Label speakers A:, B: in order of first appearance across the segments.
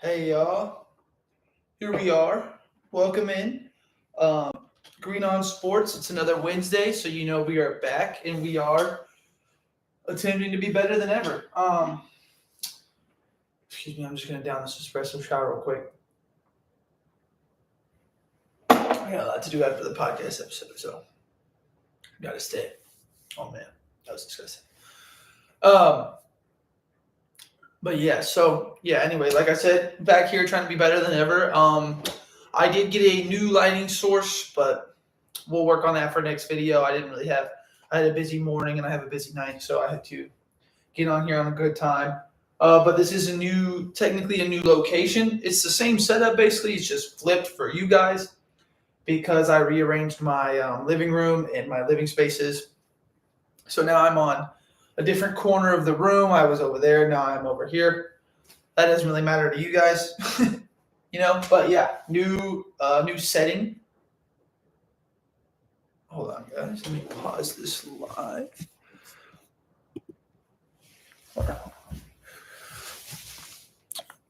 A: Hey y'all, here we are. Welcome in. Um, Green on Sports. It's another Wednesday, so you know we are back and we are attempting to be better than ever. Excuse me, I'm just gonna down this espresso shot real quick. I got a lot to do after the podcast episode, so gotta stay. Oh man, that was disgusting. Um, but yeah, anyway, like I said, back here trying to be better than ever. I did get a new lighting source, but we'll work on that for next video. I had a busy morning and I have a busy night, so I had to get on here on a good time. But this is technically a new location. It's the same setup basically. It's just flipped for you guys because I rearranged my living room and my living spaces. So now I'm on a different corner of the room. I was over there. Now I'm over here. That doesn't really matter to you guys, But yeah, new setting. Hold on, guys. Let me pause this live.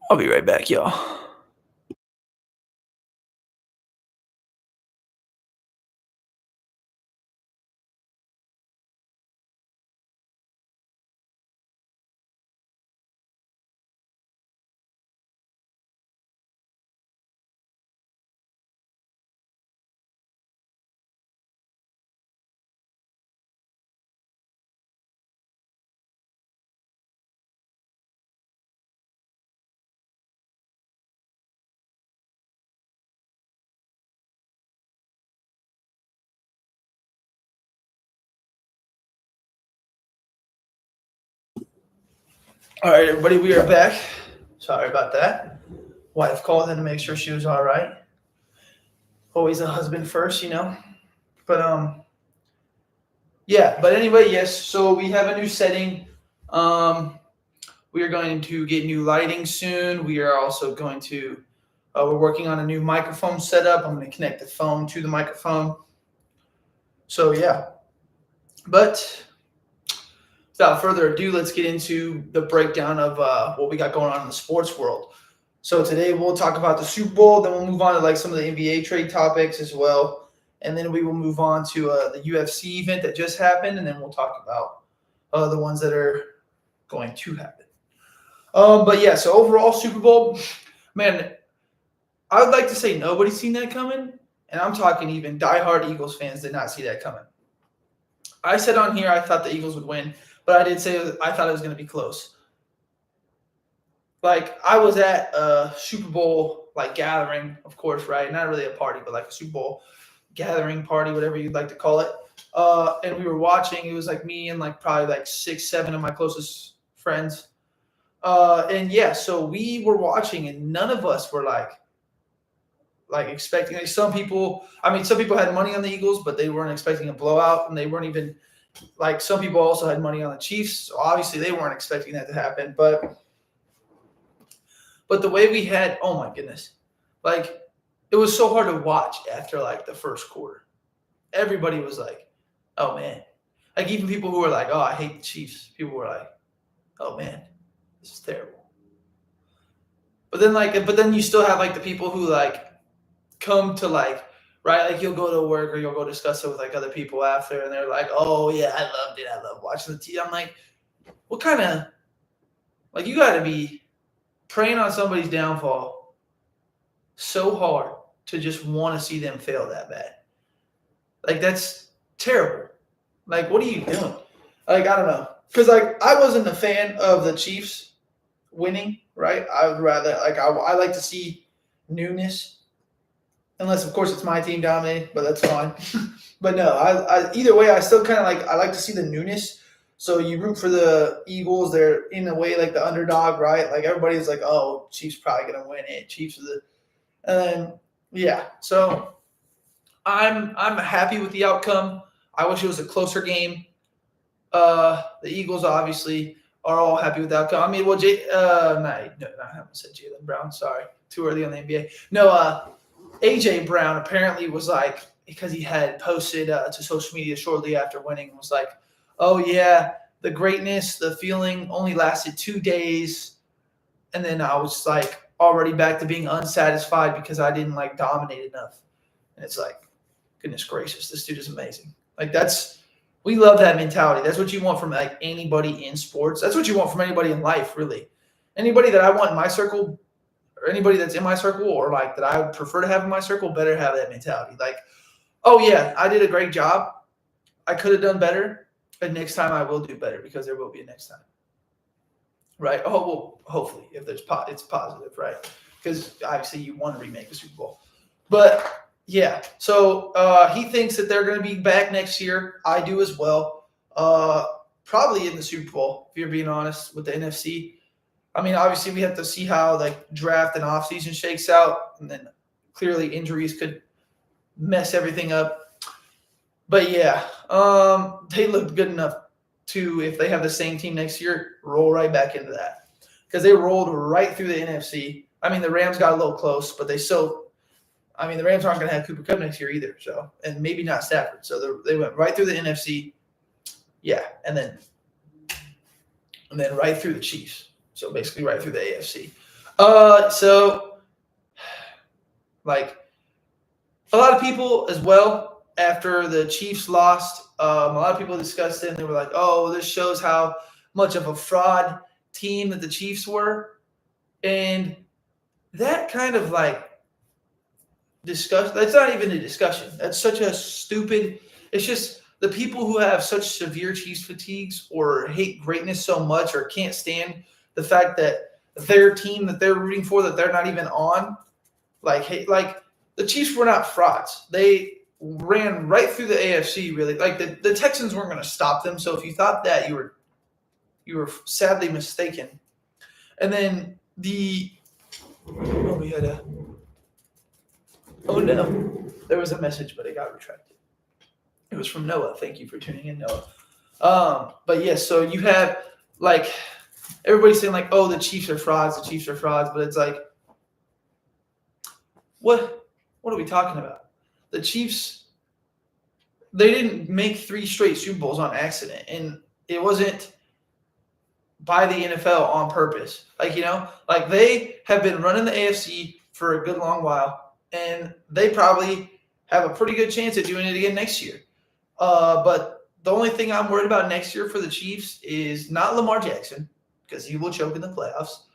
A: I'll be right back, y'all. All right, everybody, we are back. Sorry about that. Wife called in to make sure she was all right. Always a husband first, But yeah. But anyway, yes. So we have a new setting. We are going to get new lighting soon. We are also going to. We're working on a new microphone setup. I'm going to connect the phone to the microphone. So yeah. But without further ado, let's get into the breakdown of what we got going on in the sports world. So today we'll talk about the Super Bowl, then we'll move on to like some of the NBA trade topics as well, and then we will move on to the UFC event that just happened, and then we'll talk about the ones that are going to happen. But yeah, so overall Super Bowl, man, I would like to say nobody's seen that coming, and I'm talking even diehard Eagles fans did not see that coming. I said on here I thought the Eagles would win, but I did say I thought it was going to be close. Like I was at a Super Bowl like gathering, of course, right? Not really a party, but like a Super Bowl gathering party, whatever you'd like to call it. And we were watching. It was like me and like probably like 6, 7 of my closest friends. And yeah, so we were watching, and none of us were like expecting. Like some people had money on the Eagles, but they weren't expecting a blowout, and they weren't even like some people also had money on the Chiefs. So obviously they weren't expecting that to happen, but the way we had, oh my goodness, like it was so hard to watch after like the first quarter. Everybody was like, oh man. Like even people who were like, oh, I hate the Chiefs. People were like, oh man, this is terrible. But then you still have like the people who like come to like, right? Like you'll go to work or you'll go discuss it with like other people after, and they're like, oh yeah, I loved it. I love watching the TV. I'm like, what kind of, like you got to be preying on somebody's downfall so hard to just want to see them fail that bad. Like that's terrible. Like what are you doing? Like I don't know, because like I wasn't a fan of the Chiefs winning, right? I would rather I like to see newness, unless of course it's my team dominating, but that's fine. But no, I either way I still kind of I like to see the newness. So you root for the Eagles. They're in a way like the underdog, right? Like everybody's like, oh, Chiefs probably gonna win it. Chiefs are and then yeah. So I'm happy with the outcome. I wish it was a closer game. The Eagles obviously are all happy with the outcome. I mean, well, I haven't said Jaylen Brown. Sorry, too early on the NBA. No, AJ Brown apparently was like, because he had posted to social media shortly after winning, was like, oh yeah, the greatness, the feeling only lasted 2 days. And then I was like, already back to being unsatisfied because I didn't like dominate enough. And it's like, goodness gracious, this dude is amazing. Like we love that mentality. That's what you want from like anybody in sports. That's what you want from anybody in life, really. Anybody that I want in my circle, or anybody that's in my circle, or like that I would prefer to have in my circle, better have that mentality. Like, oh yeah, I did a great job. I could have done better, but next time I will do better because there will be a next time. Right? Oh, well, hopefully, if there's it's positive, right? Because obviously you want to remake the Super Bowl. But yeah, so he thinks that they're going to be back next year. I do as well. Probably in the Super Bowl, if you're being honest, with the NFC. I mean, obviously we have to see how like draft and offseason shakes out, and then clearly injuries could mess everything up. But yeah, they look good enough to, if they have the same team next year, roll right back into that. Because they rolled right through the NFC. I mean, the Rams got a little close, but the Rams aren't going to have Cooper Kupp next year either. So, and maybe not Stafford. So they went right through the NFC. Yeah, and then right through the Chiefs. So basically right through the AFC. So like a lot of people as well, after the Chiefs lost, a lot of people discussed it, and they were like, oh, this shows how much of a fraud team that the Chiefs were. And that kind of like discussion, that's not even a discussion. That's such a stupid, it's just the people who have such severe Chiefs fatigues or hate greatness so much or can't stand the fact that their team that they're rooting for, that they're not even on, like the Chiefs were not frauds. They ran right through the AFC, really. Like the Texans weren't going to stop them. So if you thought that, you were sadly mistaken. And then there was a message, but it got retracted. It was from Noah. Thank you for tuning in, Noah. But yes, so you have like everybody's saying like, oh, the Chiefs are frauds, but it's like, what are we talking about? The Chiefs, they didn't make 3 straight Super Bowls on accident, and it wasn't by the NFL on purpose. Like, like they have been running the AFC for a good long while, and they probably have a pretty good chance at doing it again next year. But the only thing I'm worried about next year for the Chiefs is not Lamar Jackson, because he will choke in the playoffs.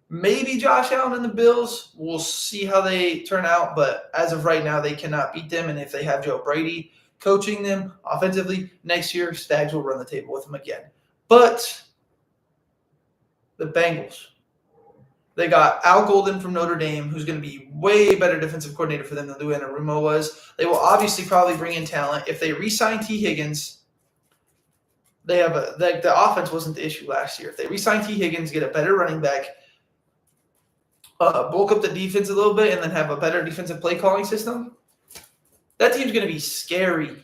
A: Maybe Josh Allen and the Bills. We'll see how they turn out. But as of right now, they cannot beat them. And if they have Joe Brady coaching them offensively next year, Stags will run the table with them again. But the Bengals, they got Al Golden from Notre Dame, who's going to be way better defensive coordinator for them than Lou Anarumo was. They will obviously probably bring in talent. If they re-sign T. Higgins, they have the offense wasn't the issue last year. If they re-sign T. Higgins, get a better running back, bulk up the defense a little bit, and then have a better defensive play calling system, that team's going to be scary.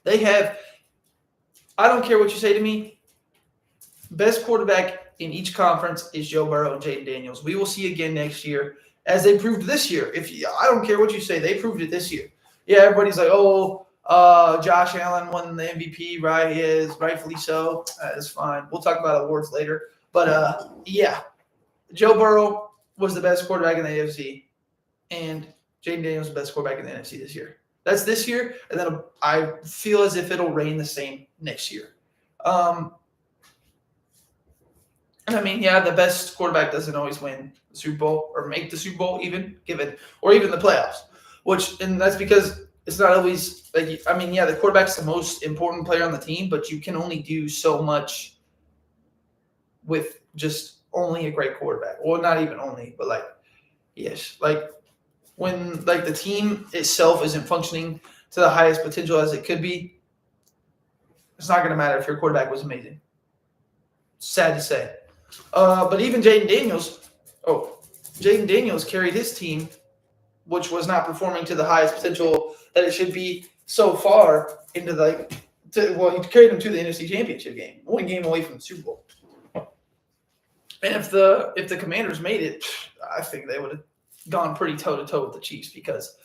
A: They have, I don't care what you say to me, best quarterback in each conference is Joe Burrow and Jaden Daniels. We will see again next year, as they proved this year. I don't care what you say, they proved it this year. Yeah, everybody's like, oh, Josh Allen won the MVP, right? He is, rightfully so. That's fine. We'll talk about awards later. But, yeah, Joe Burrow was the best quarterback in the AFC, and Jaden Daniels was the best quarterback in the NFC this year. That's this year, and then I feel as if it'll reign the same next year. And I mean, yeah, the best quarterback doesn't always win the Super Bowl or make the Super Bowl even the playoffs, and that's because it's not always like, I mean, yeah, the quarterback's the most important player on the team, but you can only do so much with just only a great quarterback. Well, not even only, but like, yes, like when like the team itself isn't functioning to the highest potential as it could be, it's not going to matter if your quarterback was amazing. Sad to say. But even Jaden Daniels carried his team, which was not performing to the highest potential that it should be so far, into he carried them to the NFC Championship game, one game away from the Super Bowl. And if the Commanders made it, I think they would have gone pretty toe-to-toe with the Chiefs, because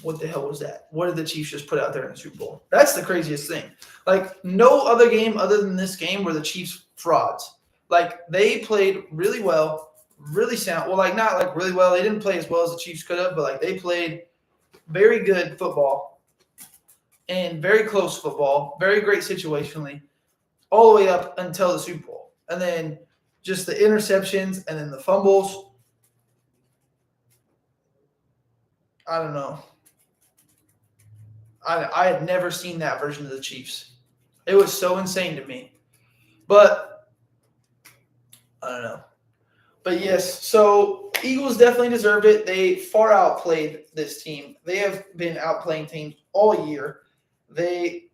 A: what the hell was that? What did the Chiefs just put out there in the Super Bowl? That's the craziest thing. Like, no other game other than this game were the Chiefs frauds. Like, they played really well, really sound. Well, like, not like really well. They didn't play as well as the Chiefs could have, but like they played very good football and very close football, very great situationally, all the way up until the Super Bowl. And then just the interceptions and then the fumbles. I don't know. I had never seen that version of the Chiefs. It was so insane to me. But I don't know. But yes, so Eagles definitely deserved it. They far outplayed this team. They have been outplaying teams all year. They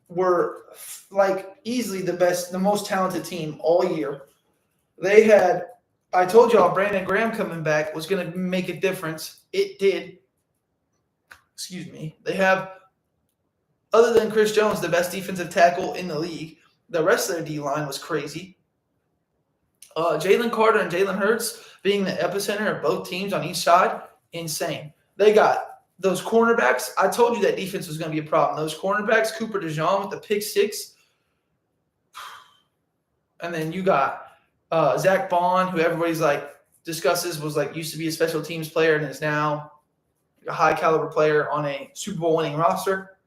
A: were like easily the most talented team all year. They had, I told y'all, Brandon Graham coming back was going to make a difference. It did. Excuse me. They have, other than Chris Jones, the best defensive tackle in the league. The rest of their D-line was crazy. Jalen Carter and Jalen Hurts being the epicenter of both teams on each side, insane. They got those cornerbacks. I told you that defense was going to be a problem. Those cornerbacks, Cooper DeJean with the pick six. And then you got Zach Bond, who everybody's like discusses was like used to be a special teams player and is now a high caliber player on a Super Bowl winning roster.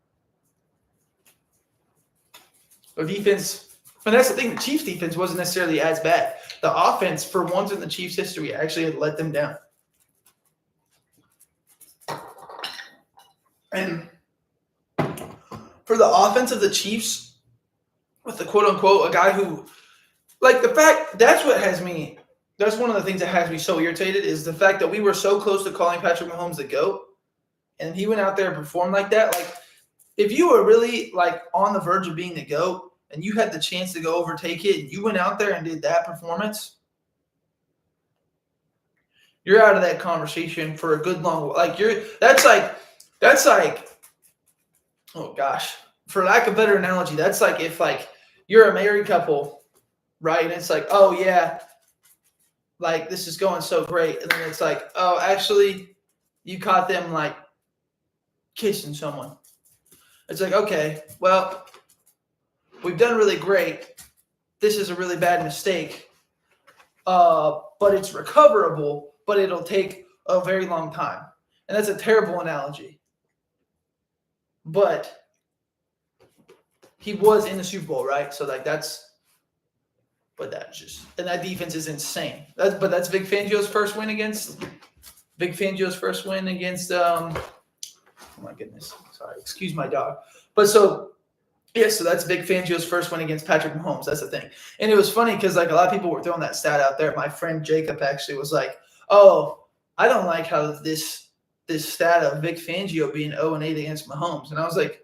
A: Their defense, and that's the thing, the Chiefs defense wasn't necessarily as bad. The offense, for once in the Chiefs' history, actually had let them down. And for the offense of the Chiefs, with the quote-unquote, a guy who, like the fact, that's one of the things that has me so irritated is the fact that we were so close to calling Patrick Mahomes the GOAT, and he went out there and performed like that. Like, if you were really, like, on the verge of being the GOAT, and you had the chance to go overtake it, and you went out there and did that performance, you're out of that conversation for a good long – like, that's like, oh gosh, for lack of a better analogy, that's like if like you're a married couple, right? And it's like, oh yeah, like this is going so great. And then it's like, oh, actually you caught them like kissing someone. It's like, okay, well, we've done really great. This is a really bad mistake. But it's recoverable, but it'll take a very long time. And that's a terrible analogy. But he was in the Super Bowl, right? So like that's just, and that defense is insane. That's Vic Fangio's first win against oh my goodness. Sorry, excuse my dog. But so that's Vic Fangio's first win against Patrick Mahomes. That's the thing. And it was funny because like a lot of people were throwing that stat out there. My friend Jacob actually was like, oh, I don't like how this stat of Vic Fangio being 0-8 against Mahomes. And I was like,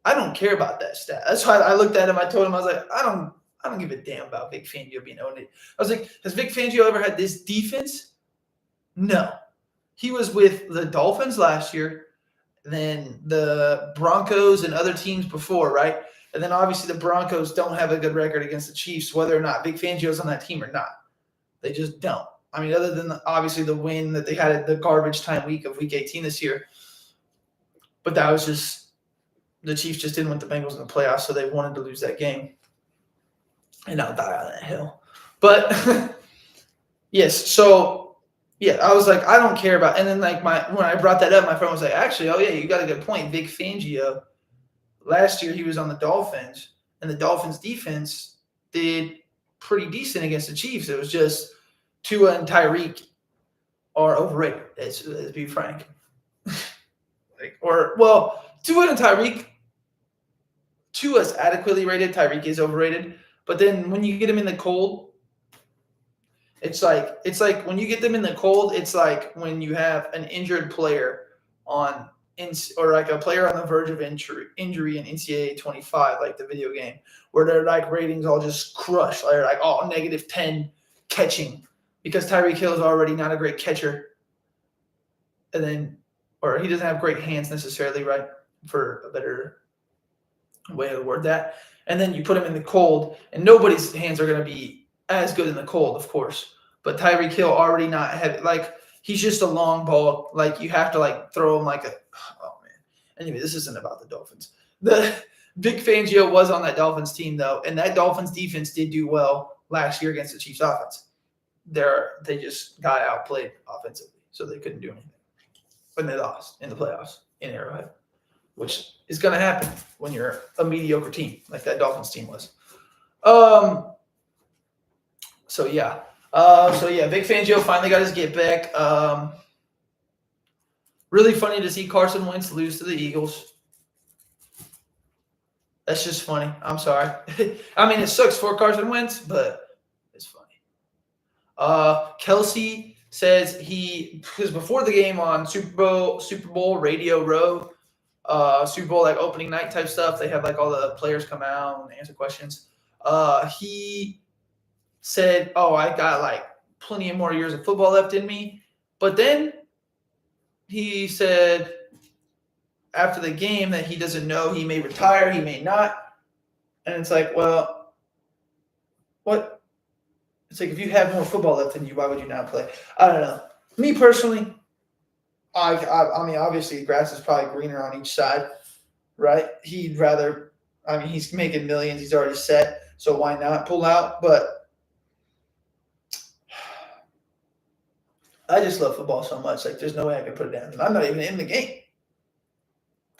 A: I don't care about that stat. That's why I looked at him. I told him, I was like, I don't give a damn about Vic Fangio being 0-8. I was like, has Vic Fangio ever had this defense? No. He was with the Dolphins last year, then the Broncos and other teams before, right? And then obviously the Broncos don't have a good record against the Chiefs, whether or not Vic Fangio's on that team or not. They just don't. I mean, other than obviously the win that they had at the garbage time week of Week 18 this year. But that was just – the Chiefs just didn't want the Bengals in the playoffs, so they wanted to lose that game. And I'll die on that hill. But, yes, so, yeah, I was like, I don't care about – and then, like, when I brought that up, my friend was like, actually, oh, yeah, you got a good point. Vic Fangio, last year he was on the Dolphins, and the Dolphins' defense did pretty decent against the Chiefs. It was just – Tua and Tyreek are overrated, let's be frank. Tua and Tyreek, Tua's adequately rated, Tyreek is overrated. But then when you get him in the cold, it's like when you get them in the cold, it's like when you have an injured player or like a player on the verge of injury in NCAA 25, like the video game, where their like ratings all just crush. They're like, oh, -10 catching. Because Tyreek Hill is already not a great catcher. And then, or he doesn't have great hands necessarily, right? For a better way to word that. And then you put him in the cold, and nobody's hands are going to be as good in the cold, of course. But Tyreek Hill already not have, like, he's just a long ball. Like, you have to, like, throw him like oh, man. Anyway, this isn't about the Dolphins. Vic Fangio was on that Dolphins team, though, and that Dolphins defense did do well last year against the Chiefs offense. They just got outplayed offensively, so they couldn't do anything. But they lost in the playoffs in Arrowhead, which is going to happen when you're a mediocre team like that Dolphins team was. So yeah, Vic Fangio finally got his get back. Really funny to see Carson Wentz lose to the Eagles. That's just funny. I'm sorry. I mean, it sucks for Carson Wentz, but it's funny. Kelsey says because before the game on Super Bowl Radio Row, Super Bowl like opening night type stuff, they have like all the players come out and answer questions. He said, "Oh, I got like plenty of more years of football left in me," but then he said after the game that he doesn't know. He may retire, he may not. And it's like, well, what? It's like if you have more football left in you, why would you not play? I don't know. Me personally, I mean, obviously, grass is probably greener on each side, right? He'd rather – I mean, he's making millions. He's already set, so why not pull out? But I just love football so much. Like, there's no way I could put it down. And I'm not even in the game.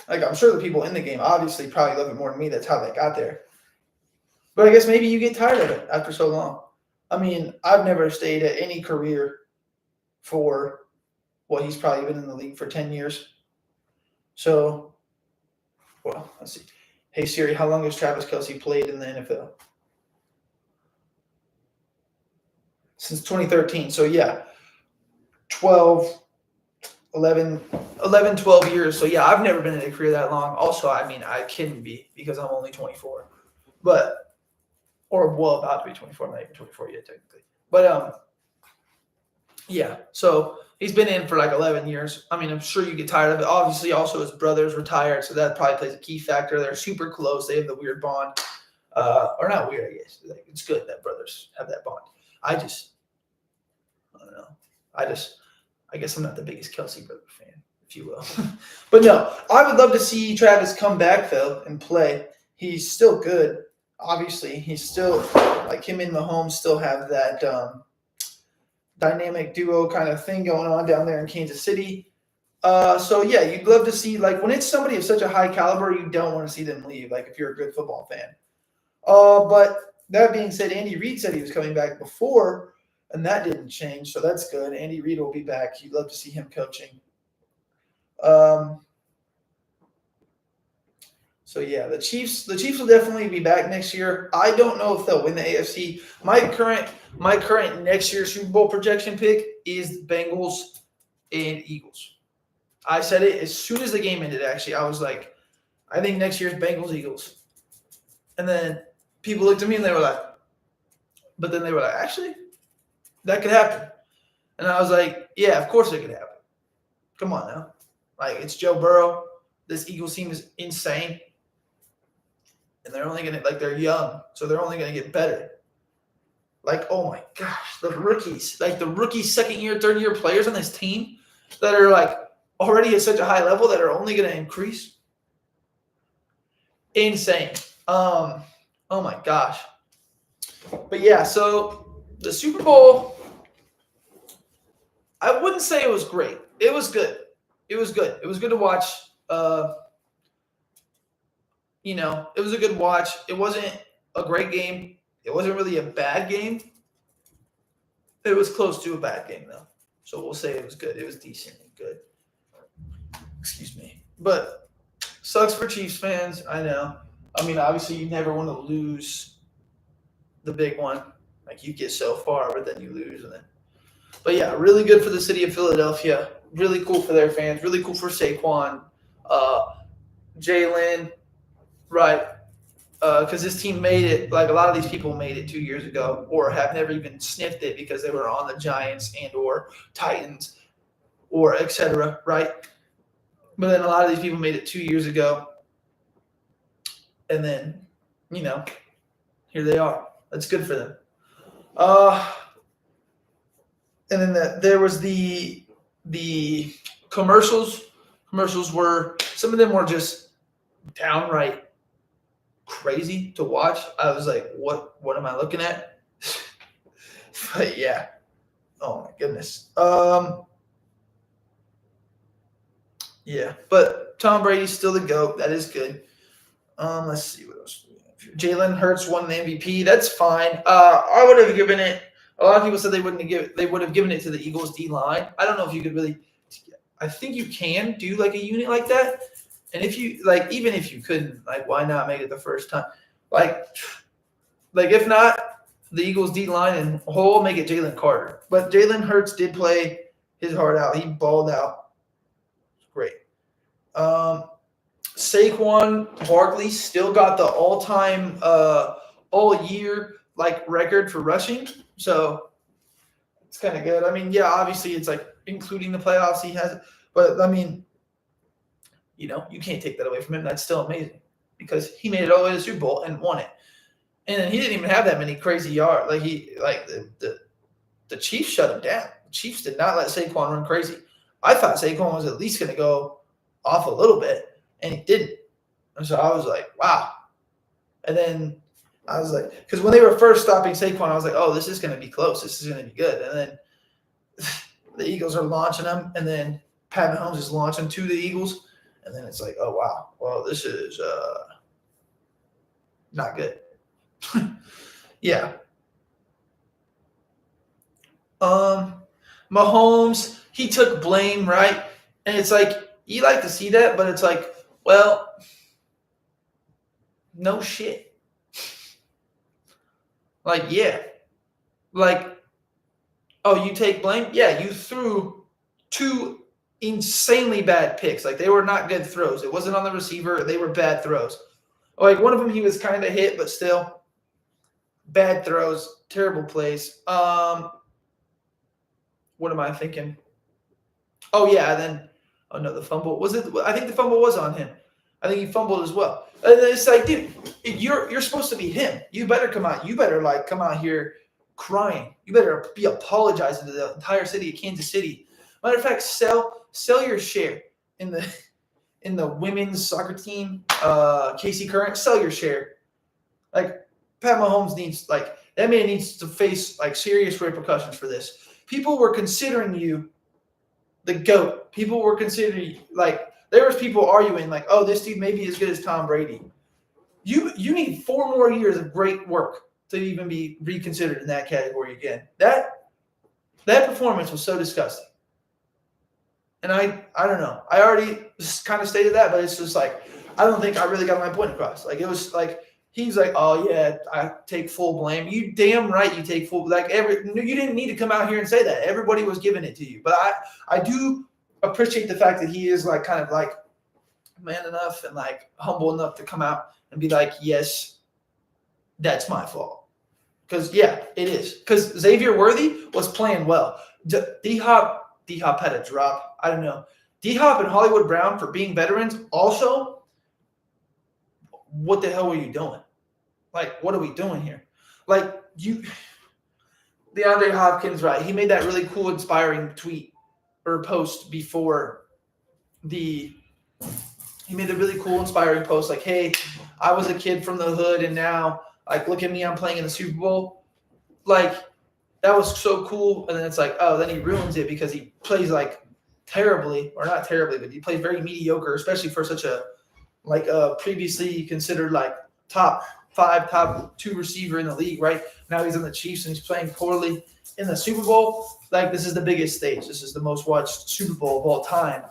A: Like, I'm sure the people in the game obviously probably love it more than me. That's how they got there. But I guess maybe you get tired of it after so long. I mean, I've never stayed at any career for he's probably been in the league for 10 years. So, well, let's see. Hey, Siri, how long has Travis Kelce played in the NFL? Since 2013. So, yeah, 12 years. So, yeah, I've never been in a career that long. Also, I mean, I couldn't be because I'm only 24. About to be 24. I'm not even 24 yet, technically. But, yeah, so he's been in for like 11 years. I mean, I'm sure you get tired of it. Obviously, also his brother's retired, so that probably plays a key factor. They're super close. They have the weird bond. Or not weird, I guess. Like, it's good that brothers have that bond. I don't know. I guess I'm not the biggest Kelce brother fan, if you will. But no, I would love to see Travis come back, though, and play. He's still good. Obviously, he's still, like him and Mahomes still have that dynamic duo kind of thing going on down there in Kansas City. So, yeah, you'd love to see, like, when it's somebody of such a high caliber, you don't want to see them leave, like, if you're a good football fan. But that being said, Andy Reid said he was coming back before, and that didn't change, so that's good. Andy Reid will be back. You'd love to see him coaching. So, yeah, the Chiefs will definitely be back next year. I don't know if they'll win the AFC. My current next year Super Bowl projection pick is Bengals and Eagles. I said it as soon as the game ended, actually. I was like, I think next year's Bengals-Eagles. And then people looked at me and they were like, actually, that could happen. And I was like, yeah, of course it could happen. Come on now. Like, it's Joe Burrow. This Eagles team is insane. And they're only going to, like, they're young, so they're only going to get better. Like, oh my gosh, the rookies, like the rookie second-year, third-year players on this team that are, like, already at such a high level that are only going to increase. Insane. Oh my gosh. But yeah, so the Super Bowl, I wouldn't say it was great. It was good. It was good. It was good to watch. It was a good watch. It wasn't a great game. It wasn't really a bad game. It was close to a bad game, though. So we'll say it was good. It was decent and good. Excuse me. But sucks for Chiefs fans, I know. I mean, obviously, you never want to lose the big one. Like, you get so far, but then you lose. But, yeah, really good for the city of Philadelphia. Really cool for their fans. Really cool for Saquon. Jalen, right? Because this team made it, like a lot of these people made it 2 years ago or have never even sniffed it because they were on the Giants and or Titans or et cetera, right? But then a lot of these people made it 2 years ago. And then, here they are. That's good for them. And then there was the commercials. Commercials were, some of them were just downright crazy to watch. I was like, what am I looking at? But yeah. Oh my goodness. Yeah, but Tom Brady's still the GOAT. That is good. Let's see what else we have here. Jalen Hurts won the MVP. That's fine. I would have given it. A lot of people said they would have given it to the Eagles D line. I don't know if you could really. I think you can do like a unit like that, and if you like, even if you couldn't, like, why not make it the first time? Like if not, the Eagles D line and whole make it Jalen Carter. But Jalen Hurts did play his heart out. He balled out. Great. Saquon Barkley still got the all-time, all-year like record for rushing, so it's kind of good. I mean, yeah, obviously it's like including the playoffs he has, but I mean, you can't take that away from him. That's still amazing because he made it all the way to the Super Bowl and won it, and he didn't even have that many crazy yards. Like the Chiefs shut him down. The Chiefs did not let Saquon run crazy. I thought Saquon was at least going to go off a little bit, and he didn't. And so I was like, wow. And then I was like, because when they were first stopping Saquon, I was like, oh, this is going to be close. This is going to be good. And then the Eagles are launching him, and then Pat Mahomes is launching to the Eagles. And then it's like, oh, wow. Well, this is not good. Yeah. Mahomes, he took blame, right? And it's like, you like to see that, but it's like, well, no shit. Like, yeah. Like, oh, you take blame? Yeah, you threw 2 insanely bad picks. Like, they were not good throws. It wasn't on the receiver. They were bad throws. Like, one of them he was kind of hit, but still bad throws, terrible plays. What am I thinking? Oh, yeah, then – oh, no, the fumble. Was it? I think the fumble was on him. I think he fumbled as well. And it's like, dude, you're supposed to be him. You better come out. You better, like, come out here crying. You better be apologizing to the entire city of Kansas City. Matter of fact, sell your share in the women's soccer team, Casey Current. Sell your share. Like, Pat Mahomes needs, like, that man needs to face, like, serious repercussions for this. People were considering you the GOAT. People were considering, like, there was people arguing, like, oh, this dude may be as good as Tom Brady. You need 4 more years of great work to even be reconsidered in that category again. That performance was so disgusting. And I don't know. I already kind of stated that, but it's just like, I don't think I really got my point across. Like, it was like, he's like, oh, yeah, I take full blame. You damn right you take full – like, you didn't need to come out here and say that. Everybody was giving it to you. But I do appreciate the fact that he is, like, kind of, like, man enough and, like, humble enough to come out and be like, yes, that's my fault. Because, yeah, it is. Because Xavier Worthy was playing well. D-Hop had a drop. I don't know. D-Hop and Hollywood Brown, for being veterans, also, what the hell were you doing? Like, what are we doing here? Like, DeAndre Hopkins, right? He made that really cool, inspiring tweet or post before he made a really cool, inspiring post like, hey, I was a kid from the hood and now, like, look at me, I'm playing in the Super Bowl. Like, that was so cool. And then it's like, oh, then he ruins it because he plays, like, terribly, or not terribly, but he plays very mediocre, especially for such a, like, previously considered, like, top 5, top 2 receiver in the league, right? Now he's on the Chiefs and he's playing poorly in the Super Bowl. Like, this is the biggest stage. This is the most watched Super Bowl of all time.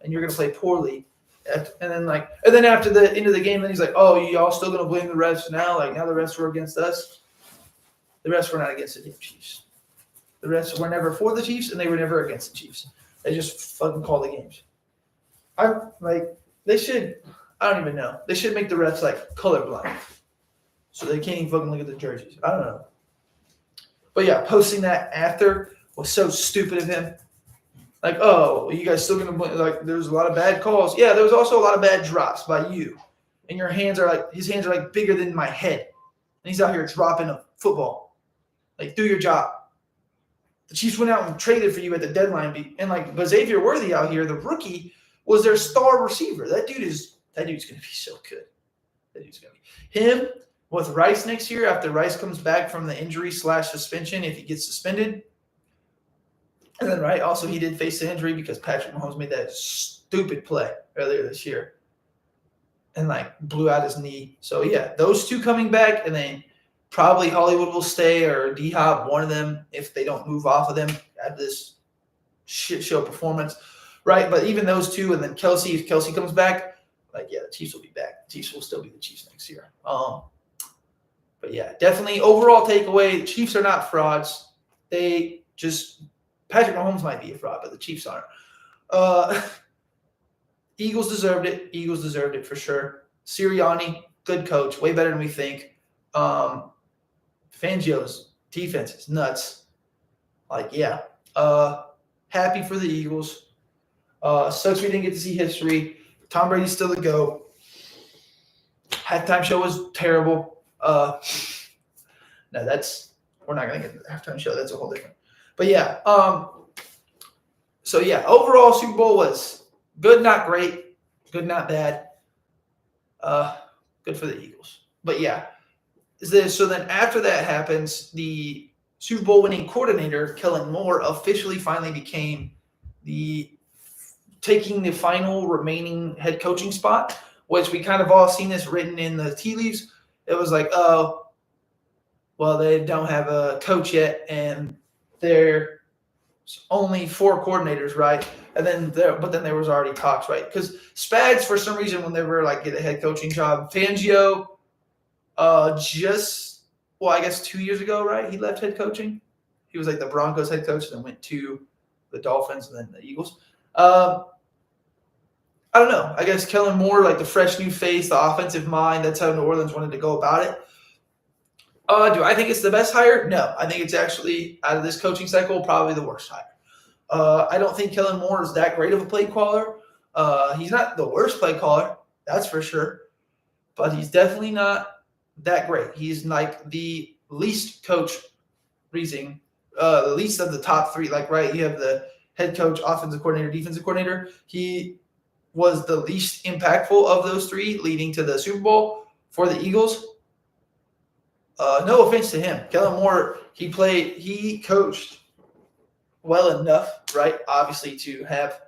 A: And you're going to play poorly. And then after the end of the game, then he's like, oh, y'all still going to blame the refs now? Like, now the refs were against us? The refs were not against the Chiefs. The refs were never for the Chiefs, and they were never against the Chiefs. They just fucking call the games. They should – I don't even know. They should make the refs, like, colorblind. So they can't even fucking look at the jerseys. I don't know. But, yeah, posting that after was so stupid of him. Like, oh, you guys still going to – like, there's a lot of bad calls. Yeah, there was also a lot of bad drops by you. And your hands are, like – his hands are, like, bigger than my head. And he's out here dropping a football. Like, do your job. The Chiefs went out and traded for you at the deadline. And, like, but Xavier Worthy out here, the rookie, was their star receiver. That dude's going to be so good. that he's going to be. Him with Rice next year, after Rice comes back from the injury/suspension, if he gets suspended. And then, right, also he did face the injury because Patrick Mahomes made that stupid play earlier this year and, like, blew out his knee. So, yeah, those two coming back, and then probably Hollywood will stay or D-Hop, one of them, if they don't move off of them at this shit show performance, right? But even those two, and then Kelsey, if Kelsey comes back, like, yeah, the Chiefs will be back. The Chiefs will still be the Chiefs next year. But, yeah, definitely overall takeaway, the Chiefs are not frauds. They just – Patrick Mahomes might be a fraud, but the Chiefs aren't. Eagles deserved it. Eagles deserved it for sure. Sirianni, good coach, way better than we think. Fangio's defense is nuts. Like, yeah. Happy for the Eagles. Sucks we didn't get to see history. Tom Brady's still the GOAT. Halftime show was terrible. No, we're not going to get to the halftime show. That's a whole different. But yeah, so yeah, overall Super Bowl was good, not great, good, not bad. Good for the Eagles. But yeah, so then after that happens, the Super Bowl winning coordinator, Kellen Moore, officially finally became taking the final remaining head coaching spot, which we kind of all seen this written in the tea leaves. It was like, oh, well, they don't have a coach yet, and there's only 4 coordinators, right? And then there was already talks, right? Because Spags, for some reason, when they were like get a head coaching job, Fangio, I guess 2 years ago, right? He left head coaching. He was like the Broncos head coach, and then went to the Dolphins and then the Eagles. I don't know. I guess Kellen Moore, like the fresh new face, the offensive mind. That's how New Orleans wanted to go about it. Do I think it's the best hire? No. I think it's actually, out of this coaching cycle, probably the worst hire. I don't think Kellen Moore is that great of a play caller. He's not the worst play caller, that's for sure. But he's definitely not that great. He's like the least coach the least of the top 3. Like, right, you have the head coach, offensive coordinator, defensive coordinator. He was the least impactful of those 3, leading to the Super Bowl for the Eagles. No offense to him. Kellen Moore, he coached well enough, right? Obviously to have,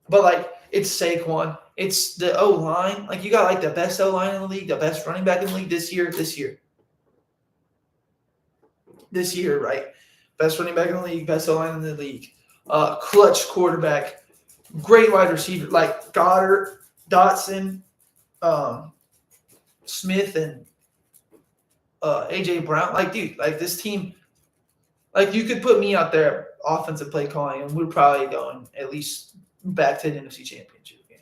A: but like it's Saquon, it's the O-line. Like you got like the best O-line in the league, the best running back in the league this year, right? Best running back in the league, best O-line in the league. Clutch quarterback, great wide receiver, like Goddard, Dotson, Smith, and AJ Brown. Like, dude, like this team, like you could put me out there offensive play calling and we're probably going at least back to the NFC Championship game.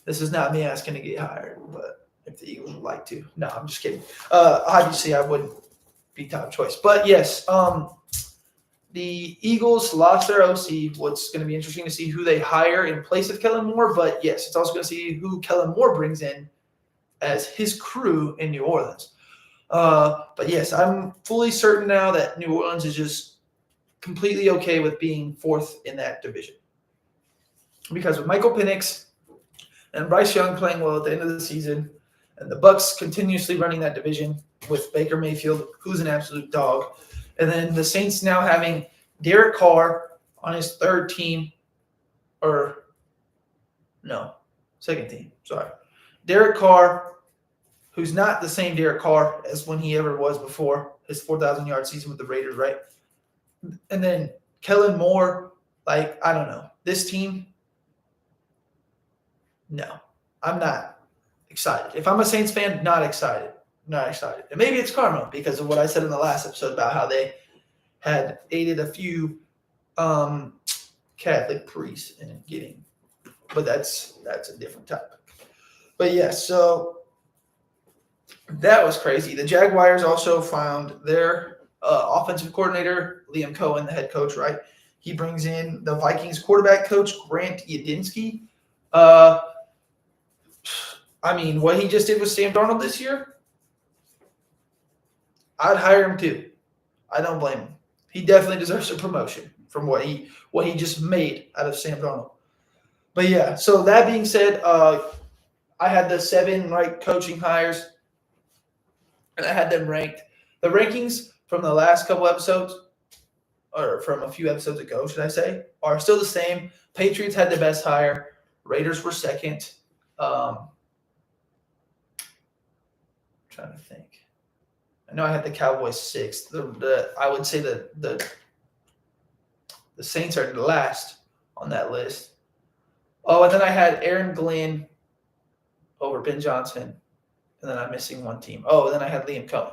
A: This is not me asking to get hired, but if the Eagles would like to. No, I'm just kidding. Obviously I wouldn't be top choice. But yes, the Eagles lost their OC. What's going to be interesting to see who they hire in place of Kellen Moore. But yes, it's also going to see who Kellen Moore brings in as his crew in New Orleans. But yes, I'm fully certain now that New Orleans is just completely okay with being 4th in that division. Because with Michael Penix and Bryce Young playing well at the end of the season, and the Bucs continuously running that division with Baker Mayfield, who's an absolute dog, and then the Saints now having Derek Carr on his 3rd team, second team, sorry. Derek Carr, who's not the same Derek Carr as when he ever was before his 4,000-yard season with the Raiders, right? And then Kellen Moore, like, I don't know. This team, no, I'm not excited. If I'm a Saints fan, not excited. Not excited. And maybe it's karma because of what I said in the last episode about how they had aided a few Catholic priests in getting. But that's a different topic. But yeah, so that was crazy. The Jaguars also found their offensive coordinator, Liam Cohen, the head coach, right? He brings in the Vikings quarterback coach, Grant Yadinsky. I mean, what he just did with Sam Darnold this year, I'd hire him too. I don't blame him. He definitely deserves a promotion from what he just made out of Sam Darnold. But yeah, so that being said, I had the 7 coaching hires, and I had them ranked. The rankings from the last couple episodes, or from a few episodes ago, should I say, are still the same. Patriots had the best hire. Raiders were second. Trying to think. I know I had the Cowboys 6th. I would say the Saints are last on that list. Oh, and then I had Aaron Glenn over Ben Johnson, and then I'm missing one team. Oh, and then I had Liam Cohen.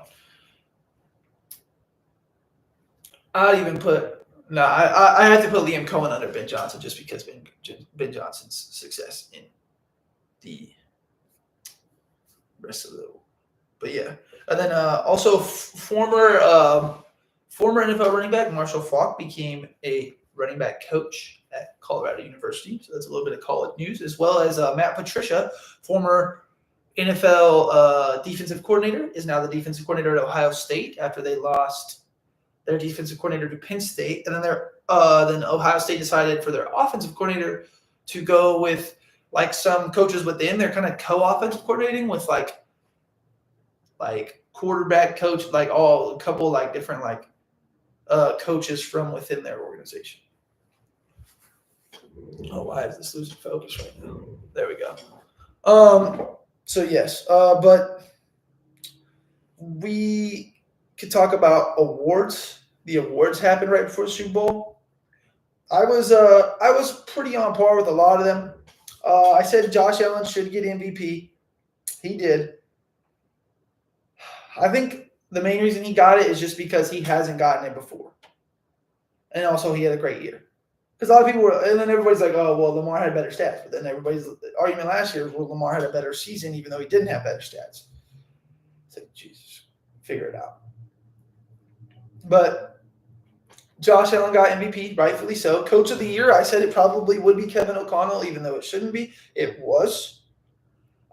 A: I had to put Liam Cohen under Ben Johnson just because Ben Johnson's success in the rest of the. But yeah, and then also former NFL running back Marshall Faulk became a running back coach at Colorado University. So that's a little bit of college news, as well as Matt Patricia, former NFL defensive coordinator, is now the defensive coordinator at Ohio State after they lost their defensive coordinator to Penn State. And then then Ohio State decided for their offensive coordinator to go with some coaches within. They're kind of co-offensive coordinating with like quarterback coach, a couple different coaches from within their organization. Oh, why is this losing focus right now? There we go. So yes, but we could talk about awards. The awards happened right before the Super Bowl. I was pretty on par with a lot of them. I said Josh Allen should get MVP. He did. I think the main reason he got it is just because he hasn't gotten it before. And also he had a great year. Because a lot of people were, and then everybody's like, oh, well, Lamar had better stats. But then everybody's argument last year was, well, Lamar had a better season even though he didn't have better stats. It's like, Jesus, figure it out. But Josh Allen got MVP, rightfully so. Coach of the year, I said it probably would be Kevin O'Connell, even though it shouldn't be. It was.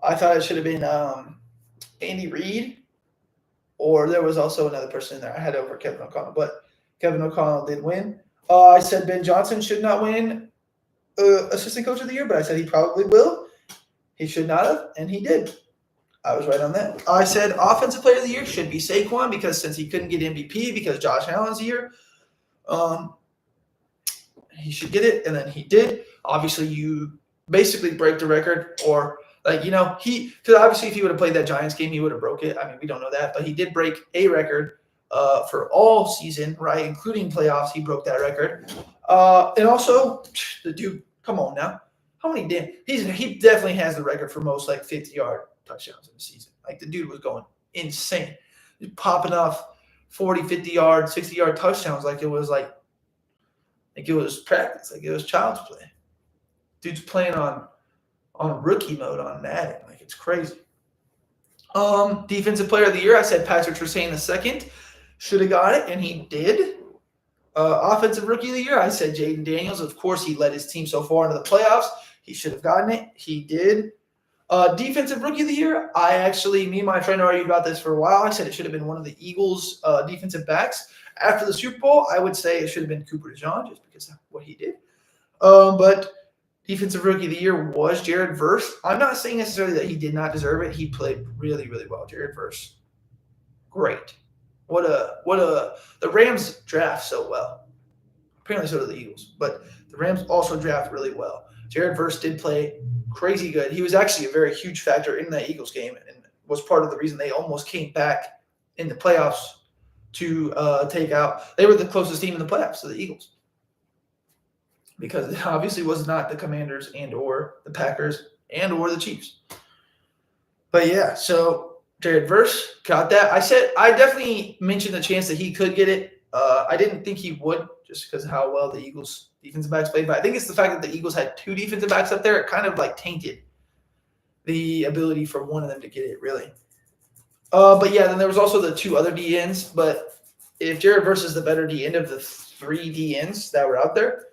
A: I thought it should have been Andy Reid, or there was also another person in there I had over Kevin O'Connell, but Kevin O'Connell did win. I said Ben Johnson should not win assistant coach of the year, but I said he probably will. He should not have, and he did. I was right on that. I said offensive player of the year should be Saquon because since he couldn't get MVP because Josh Allen's here, he should get it, and then he did. Obviously, you basically break the record, or because obviously if he would have played that Giants game, he would have broke it. I mean, we don't know that, but he did break a record for all season, right, including playoffs. He broke that record, and also the dude. Come on now, how many he definitely has the record for most 50-yard touchdowns in the season. The dude was going insane, popping off 40, 50-yard, 60-yard touchdowns it was it was practice, it was child's play. Dude's playing on rookie mode on Madden, it's crazy. Defensive player of the year, I said Patrick Surtain II should have got it, and he did. Offensive rookie of the year, I said Jaden Daniels. Of course, he led his team so far into the playoffs. He should have gotten it. He did. Defensive rookie of the year, me and my friend argued about this for a while. I said it should have been one of the Eagles' defensive backs. After the Super Bowl, I would say it should have been Cooper DeJean just because of what he did. But defensive rookie of the year was Jared Verse. I'm not saying necessarily that he did not deserve it. He played really, really well. Jared Verse, great. The Rams draft so well. Apparently so do the Eagles, but the Rams also draft really well. Jared Verse did play crazy good. He was actually a very huge factor in that Eagles game and was part of the reason they almost came back in the playoffs to take out. They were the closest team in the playoffs to the Eagles because it obviously was not the Commanders and or the Packers and or the Chiefs. But yeah, so Jared Verse got that. I definitely mentioned the chance that he could get it. I didn't think he would just because of how well the Eagles defensive backs played. But I think it's the fact that the Eagles had 2 defensive backs up there. It kind of tainted the ability for one of them to get it, really. But yeah, then there was also the 2 other DNs. But if Jared Verse is the better DN of the 3 DNs that were out there,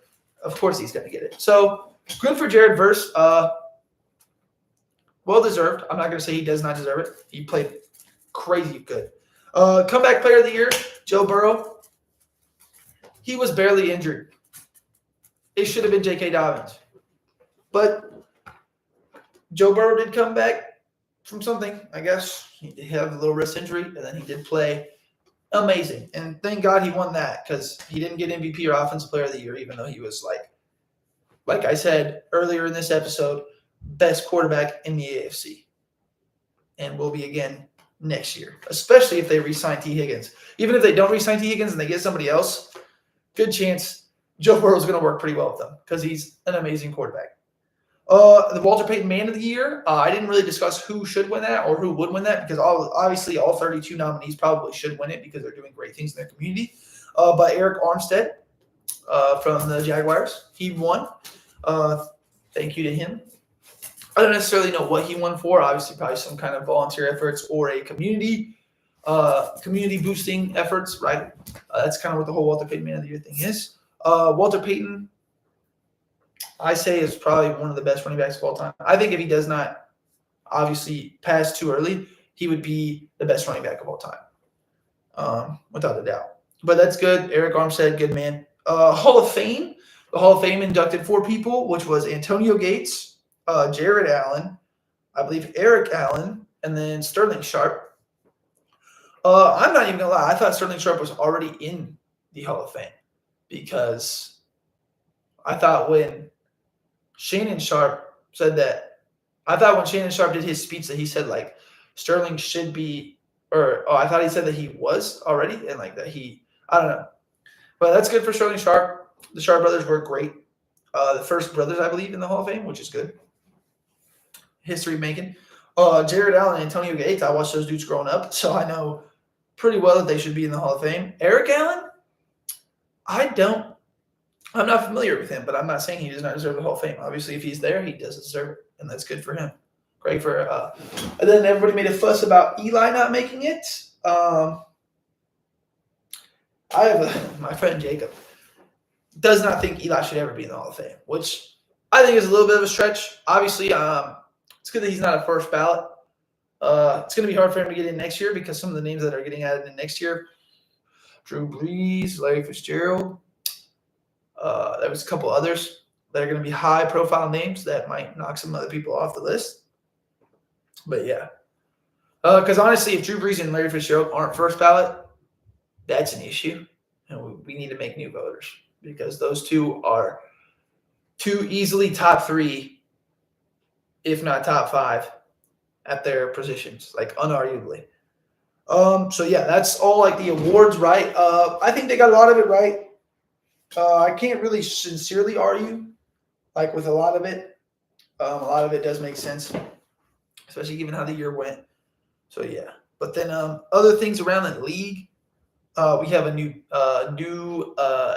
A: of course he's going to get it. So good for Jared Verse. Well-deserved. I'm not going to say he does not deserve it. He played crazy good. Comeback player of the year, Joe Burrow. He was barely injured. It should have been J.K. Dobbins. But Joe Burrow did come back from something, I guess. He had a little wrist injury, and then he did play amazing. And thank God he won that because he didn't get MVP or Offensive Player of the Year, even though he was like I said earlier in this episode, best quarterback in the AFC. And will be again next year, especially if they re-sign T. Higgins. Even if they don't re-sign T. Higgins and they get somebody else, good chance Joe Burrow is going to work pretty well with them because he's an amazing quarterback. The Walter Payton Man of the Year, I didn't really discuss who should win that or who would win that because obviously all 32 nominees probably should win it because they're doing great things in their community. But Eric Armstead from the Jaguars, he won. Thank you to him. I don't necessarily know what he won for. Obviously, probably some kind of volunteer efforts or a community boosting efforts, right? That's kind of what the whole Walter Payton Man of the Year thing is. Walter Payton, I say, is probably one of the best running backs of all time. I think if he does not obviously pass too early, he would be the best running back of all time, without a doubt. But that's good. Eric Armstead, good man. Hall of Fame. The Hall of Fame inducted 4 people, which was Antonio Gates, Jared Allen, I believe Eric Allen, and then Sterling Sharp. I'm not even going to lie. I thought Sterling Sharp was already in the Hall of Fame because I thought when Shannon Sharp said that, I thought when Shannon Sharp did his speech that he said, like, Sterling should be, I thought he said that he was already and, like, that he, I don't know. But that's good for Sterling Sharp. The Sharp brothers were great. The first brothers, I believe, in the Hall of Fame, which is good. History making. Jared Allen and Antonio Gates, I watched those dudes growing up, so I know pretty well that they should be in the Hall of Fame. Eric Allen, I'm not familiar with him, but I'm not saying he does not deserve the Hall of Fame. Obviously, if he's there, he does deserve it, and that's good for him. Great for and then everybody made a fuss about Eli not making it. I have my friend Jacob does not think Eli should ever be in the Hall of Fame, which I think is a little bit of a stretch. Obviously, it's good that he's not a first ballot. It's going to be hard for him to get in next year because some of the names that are getting added in next year, Drew Brees, Larry Fitzgerald, there was a couple others that are going to be high-profile names that might knock some other people off the list. But, yeah. Because, honestly, if Drew Brees and Larry Fitzgerald aren't first ballot, that's an issue. And we need to make new voters because those two are too easily top 3, if not top 5, at their positions, like unarguably. So, yeah, that's all like the awards, right? I think they got a lot of it right. I can't really sincerely argue like with a lot of it. A lot of it does make sense, especially given how the year went. So, yeah. But then other things around the league. We have a new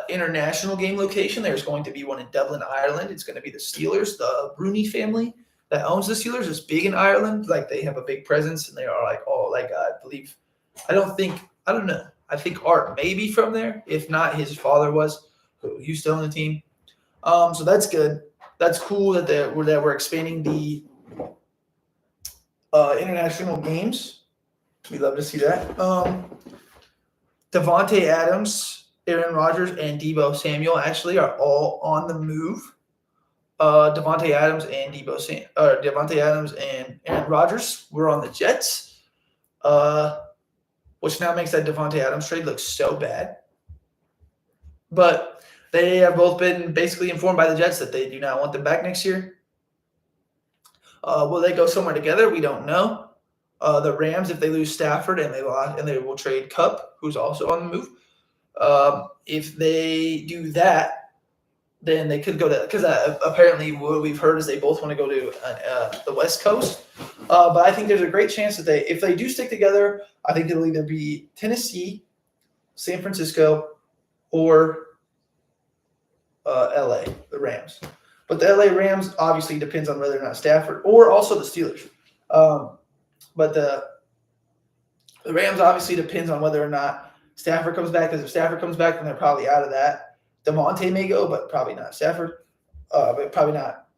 A: international game location. There's going to be one in Dublin, Ireland. It's going to be the Steelers. The Rooney family that owns the Steelers is big in Ireland. Like, they have a big presence, and they are like, I don't know. I think Art may be from there. If not, his father was, who used to own the team. So that's good. That's cool that we're expanding the international games. We love to see that. Devontae Adams, Aaron Rodgers, and Deebo Samuel actually are all on the move. Devontae Adams and Aaron Rodgers were on the Jets, which now makes that Devontae Adams trade look so bad. But they have both been basically informed by the Jets that they do not want them back next year. Will they go somewhere together? We don't know. The Rams, if they lose Stafford and they will trade Kupp, who's also on the move. If they do that, then they could go to, because apparently what we've heard is they both want to go to the West Coast. But I think there's a great chance that if they do stick together, I think it'll either be Tennessee, San Francisco, or LA, the Rams. But the LA Rams obviously depends on whether or not Stafford, or also the Steelers. But the Rams obviously depends on whether or not Stafford comes back, because if Stafford comes back, then they're probably out of that. DeMonte may go, but probably not Stafford. But probably not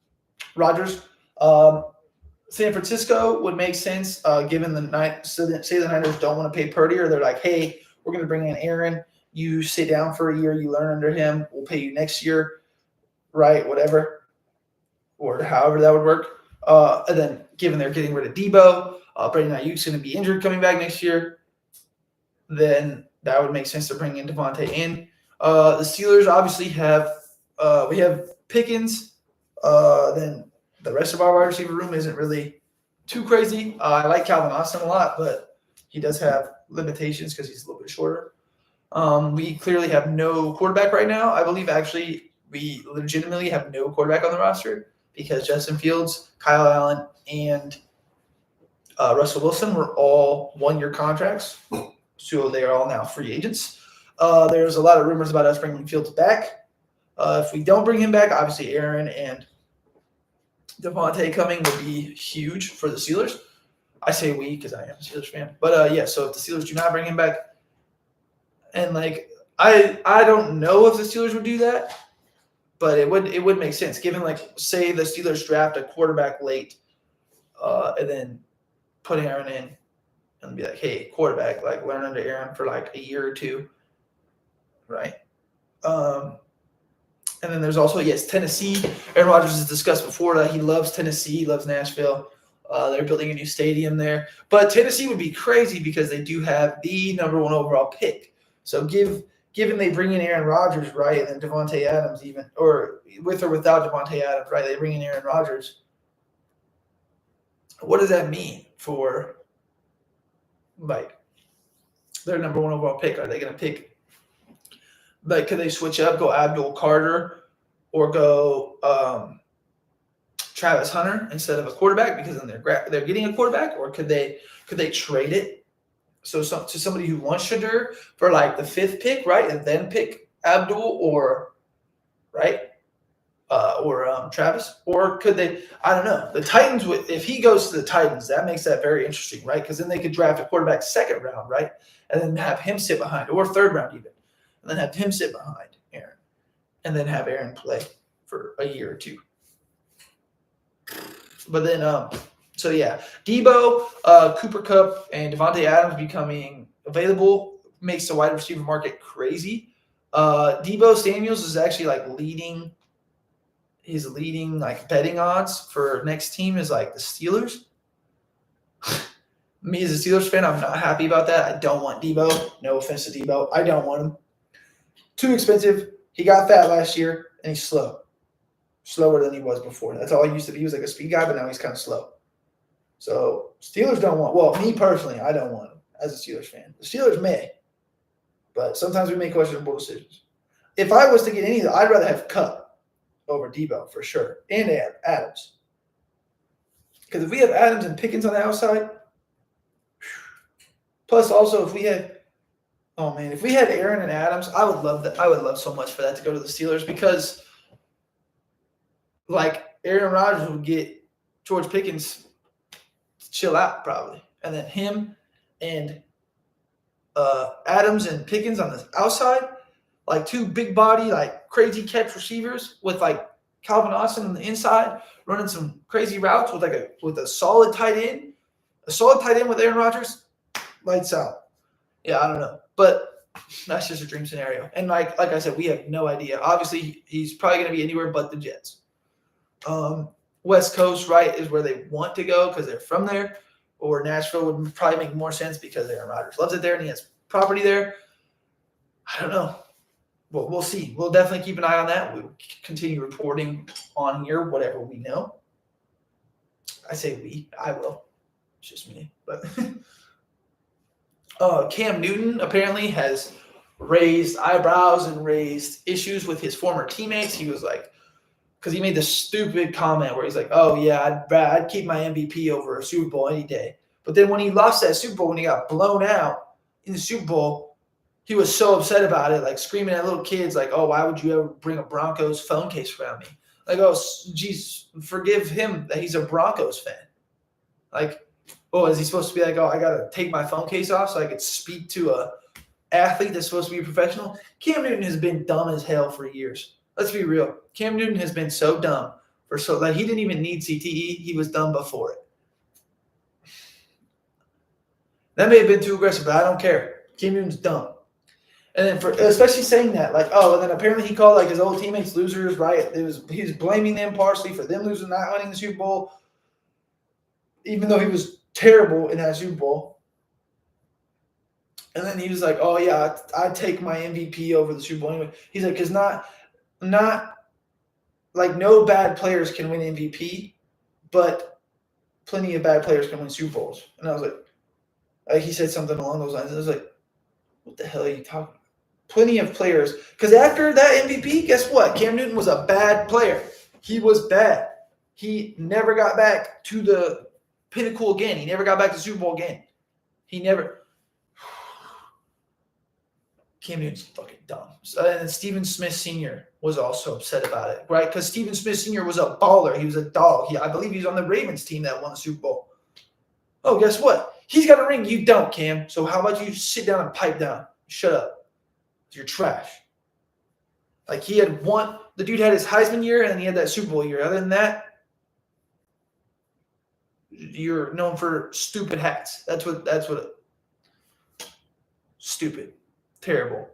A: Rodgers. San Francisco would make sense, given say the Niners don't want to pay Purdy, or they're like, hey, we're going to bring in Aaron. You sit down for a year, you learn under him. We'll pay you next year, right? Whatever, or however that would work. And then given they're getting rid of Debo, Brandon Ayuk's going to be injured coming back next year, then that would make sense to bring in Devontae in. The Steelers obviously have we have Pickens. Then the rest of our wide receiver room isn't really too crazy. I like Calvin Austin a lot, but he does have limitations because he's a little bit shorter. We clearly have no quarterback right now. I believe actually we legitimately have no quarterback on the roster because Justin Fields, Kyle Allen, and Russell Wilson were all one-year contracts. So they are all now free agents. There's a lot of rumors about us bringing Fields back. If we don't bring him back, obviously Aaron and Devontae coming would be huge for the Steelers. I say we because I am a Steelers fan. But yeah, so if the Steelers do not bring him back, and like I don't know if the Steelers would do that, but it would make sense given like say the Steelers draft a quarterback late, and then putting Aaron in and be like, hey, quarterback, like learn under Aaron for like a year or two, right? And then there's also, yes, Tennessee. Aaron Rodgers has discussed before that he loves Tennessee, he loves Nashville. They're building a new stadium there. But Tennessee would be crazy because they do have the number 1 overall pick. So given they bring in Aaron Rodgers, right, and then Devontae Adams even, or with or without Devontae Adams, right, they bring in Aaron Rodgers. What does that mean for, like, their number 1 overall pick? Are they going to pick, like, could they switch up, go Abdul Carter, or go Travis Hunter instead of a quarterback because then they're getting a quarterback, or could they trade it to somebody who wants Shadur for like the 5th pick, right, and then pick Abdul or Travis, or could they? I don't know. The Titans would, if he goes to the Titans, that makes that very interesting, right? Because then they could draft a quarterback 2nd round, right, and then have him sit behind, or 3rd round even, and then have him sit behind Aaron, and then have Aaron play for a year or two. But then, so yeah, Debo, Cooper Kupp, and Devontae Adams becoming available makes the wide receiver market crazy. Debo Samuels is actually like leading like betting odds for next team is like the Steelers. Me as a Steelers fan, I'm not happy about that. I don't want Debo. No offense to Debo. I don't want him. Too expensive. He got fat last year, and he's slow. Slower than he was before. That's all he used to be. He was like a speed guy, but now he's kind of slow. So Steelers don't want – well, me personally, I don't want him as a Steelers fan. The Steelers may, but sometimes we make questionable decisions. If I was to get any of them, I'd rather have Kupp over Debo for sure, and Adams. Because if we have Adams and Pickens on the outside, plus also if we had Aaron and Adams, I would love that. I would love so much for that to go to the Steelers because – like Aaron Rodgers would get George Pickens to chill out probably. And then him and Adams and Pickens on the outside, like 2 big body, like crazy catch receivers with like Calvin Austin on the inside running some crazy routes with a solid tight end. A solid tight end with Aaron Rodgers, lights out. Yeah, I don't know. But that's just a dream scenario. And like I said, we have no idea. Obviously, he's probably going to be anywhere but the Jets. West Coast, right, is where they want to go because they're from there, or Nashville would probably make more sense because Aaron Rodgers loves it there and he has property there. I don't know. Well, we'll see. We'll definitely keep an eye on that. We'll continue reporting on here, whatever we know. I say we. I will. It's just me. But Cam Newton apparently has raised eyebrows and raised issues with his former teammates. He was like, because he made this stupid comment where he's like, oh, yeah, I'd keep my MVP over a Super Bowl any day. But then when he lost that Super Bowl, when he got blown out in the Super Bowl, he was so upset about it, like screaming at little kids, like, oh, why would you ever bring a Broncos phone case around me? Like, oh, geez, forgive him that he's a Broncos fan. Like, oh, is he supposed to be like, oh, I got to take my phone case off so I could speak to a athlete that's supposed to be a professional? Cam Newton has been dumb as hell for years. Let's be real. Cam Newton has been so dumb that he didn't even need CTE. He was dumb before it. That may have been too aggressive, but I don't care. Cam Newton's dumb. And then especially saying that, like, oh, and then apparently he called like his old teammates losers, right? He was blaming them partially for them losing, not winning the Super Bowl. even though he was terrible in that Super Bowl. And then he was like, "Oh yeah, I'd take my MVP over the Super Bowl anyway." He's like, "Cause not like no bad players can win MVP, but plenty of bad players can win Super Bowls." And I was like he said something along those lines. And I was like, "What the hell are you talking about?" Plenty of players, because after that MVP, guess what? Cam Newton was a bad player. He was bad. He never got back to the pinnacle again. He never got back to Super Bowl again. He never. Cam Newton's fucking dumb. And Stephen Smith Sr. was also upset about it, right? Because Stephen Smith Sr. was a baller. He was a dog. I believe he was on the Ravens team that won the Super Bowl. Oh, guess what? He's got a ring. You don't, Cam. So how about you sit down and pipe down? Shut up. You're trash. Like he had one. The dude had his Heisman year, and then he had that Super Bowl year. Other than that, you're known for stupid hats. That's what. Stupid, terrible.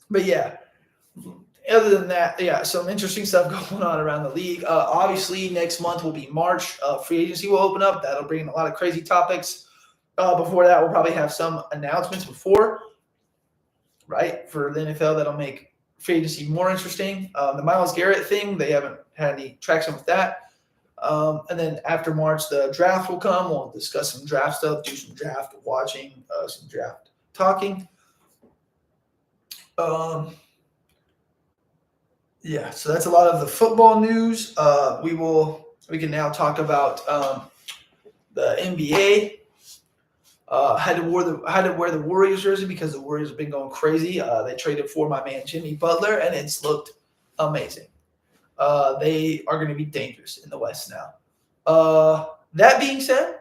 A: But yeah, other than that, yeah, some interesting stuff going on around the league. Obviously, next month will be March. Free agency will open up. That'll bring in a lot of crazy topics. Before that, we'll probably have some announcements before, right, for the NFL that'll make free agency more interesting. The Myles Garrett thing, they haven't had any traction with that. And then after March, the draft will come. We'll discuss some draft stuff, do some draft watching, some draft talking. Yeah, so that's a lot of the football news. We can now talk about the NBA. Had to wear the Warriors jersey because the Warriors have been going crazy. They traded for my man Jimmy Butler, and it's looked amazing. They are going to be dangerous in the West now. That being said,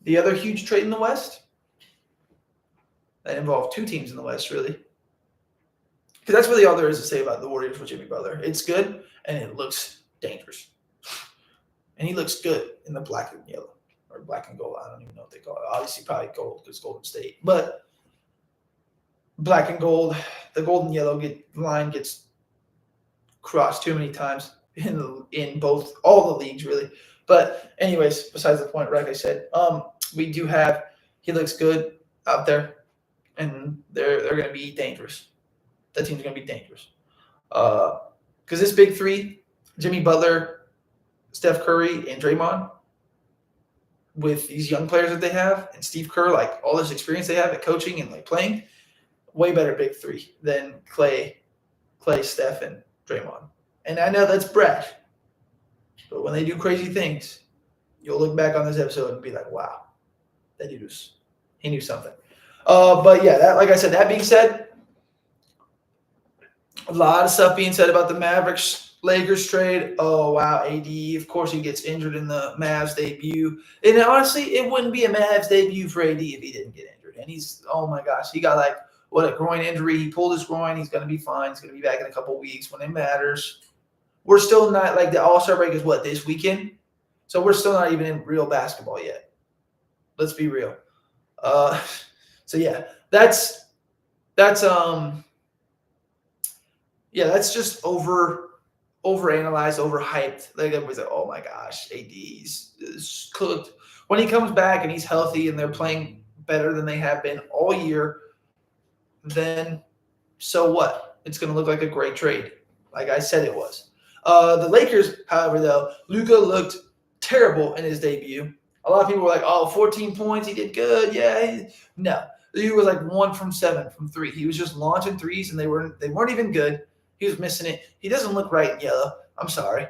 A: the other huge trade in the West that involved two teams in the West, really. Because that's really all there is to say about the Warriors with Jimmy Butler. It's good, and it looks dangerous. And he looks good in the black and yellow. Or black and gold. I don't even know what they call it. Obviously, probably gold because Golden State. But black and gold, the gold and yellow line gets crossed too many times in both all the leagues, really. But anyways, besides the point, like I said, we do have. He looks good out there, and they're going to be dangerous. That team's going to be dangerous. Because this big three, Jimmy Butler, Steph Curry, and Draymond, with these young players that they have, and Steve Kerr, like all this experience they have at coaching and like playing, way better big three than Clay, Steph, and Draymond. And I know that's brash, but when they do crazy things, you'll look back on this episode and be like, wow, that dude he knew something. But yeah, like I said, that being said, a lot of stuff being said about the Mavericks-Lakers trade. Oh, wow, AD. Of course, he gets injured in the Mavs debut. And honestly, it wouldn't be a Mavs debut for AD if he didn't get injured. And oh my gosh, he got a groin injury. He pulled his groin. He's going to be fine. He's going to be back in a couple weeks when it matters. We're still not, the All-Star break is this weekend? So we're still not even in real basketball yet. Let's be real. So yeah, that's just overanalyzed, overhyped. Like everybody's like, oh my gosh, AD's cooked. When he comes back and he's healthy and they're playing better than they have been all year, then so what? It's going to look like a great trade, like I said it was. The Lakers, however, though, Luka looked terrible in his debut. A lot of people were like, oh, 14 points, he did good. Yeah, no. He was like 1 from 7 from 3. He was just launching threes, and they weren't even good. He was missing it. He doesn't look right in yellow. I'm sorry.